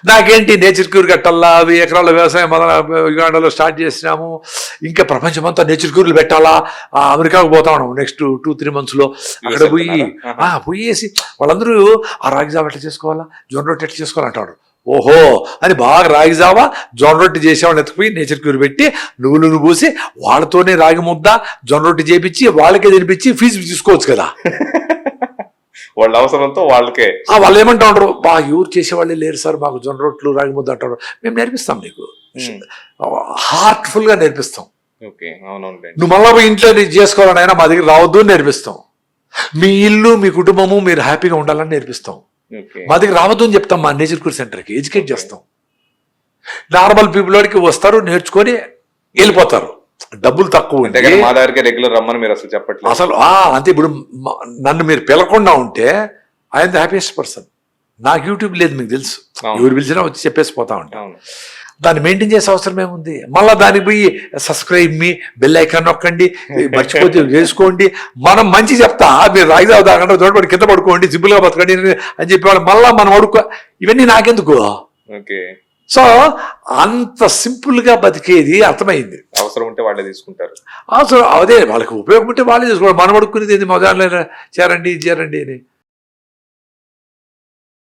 నాకేంటి nature cure కట్టాలా, 1000 ఎకరాల వ్యవసాయం యుగాండాలో స్టార్ట్ చేసినాము, ఇంకా ప్రపంచమంతా నేచర్ క్యూర్లు పెట్టాలా, అమెరికాకు పోతా ఉన్నాము నెక్స్ట్ 2-3 monthsలో. అక్కడ పోయేసి వాళ్ళందరూ ఆ రాగి జావ ఎట్లా చేసుకోవాలా, జొన్న రొట్టె ఎట్లా చేసుకోవాలంటాడు. ఓహో అని బాగా రాగి జావా జొన్న రొట్టె చేసేవాళ్ళని ఎత్తుకుపోయి నేచర్ క్యూర్ పెట్టి నువ్వులు పూసి వాళ్ళతోనే రాగి ముద్ద జొన్న రొట్టె చేపించి వాళ్ళకే తినిపించి ఫీజు తీసుకోవచ్చు కదా. వాళ్ళ అవసరంతో వాళ్ళకే. వాళ్ళు ఏమంటా ఉంటారు, బాగా ఎవరు చేసేవాళ్ళే లేరు సార్, మాకు జొన్న రొట్టెలు రాగి ముద్ద అంటారు. మేము నేర్పిస్తాం నీకు, హార్ట్ఫుల్ గా నేర్పిస్తాం. నువ్వు మళ్ళా పోయి ఇంట్లో చేసుకోవాలని అయినా మా దగ్గర రావద్దు అని నేర్పిస్తాం. మీ ఇల్లు మీ కుటుంబము మీరు హ్యాపీగా ఉండాలని నేర్పిస్తాం. మా దగ్గర రావద్దు అని చెప్తాం. మా నేచర్ క్యూర్ సెంటర్కి ఎడ్యుకేట్ చేస్తాం. నార్మల్ పీపుల్ వాడికి వస్తారు, నేర్చుకొని వెళ్ళిపోతారు. డబ్బులు తక్కువ రెగ్యులర్ రమ్మని మీరు అసలు చెప్పట్లేదు అసలు. అంతే. ఇప్పుడు నన్ను మీరు పిలకుండా ఉంటే ఐఎమ్ ద హ్యాపీయెస్ట్ పర్సన్. నాకు యూట్యూబ్ లేదు, మీకు తెలుసు. ఎవరు పిలిచినా వచ్చి చెప్పేసి పోతా ఉంటాను. దాన్ని మెయింటైన్ చేసే అవసరం ఏముంది? మళ్ళీ దానికి పోయి సబ్స్క్రైబ్ మీ బెల్ ఐకాన్ నొక్కండి, మర్చిపోతే చేసుకోండి. మనం మంచి చెప్తా, మీరు రాగి తాగండి, తోటపడి కింద పడుకోండి, సింపుల్గా బతకండి అని చెప్పేవాళ్ళు. మళ్ళీ మనం అడుక్కో, ఇవన్నీ నాకెందుకు? సో అంత సింపుల్ గా బతికేది అర్థమైంది. అవసరం ఉంటే వాళ్ళే తీసుకుంటారు. అవసరం అదే, వాళ్ళకి ఉపయోగం ఉంటే వాళ్ళే తీసుకోవాలి. మనం అడుక్కునేది ఏంది, మొదలు చేరండి ఇది చేరండి అని.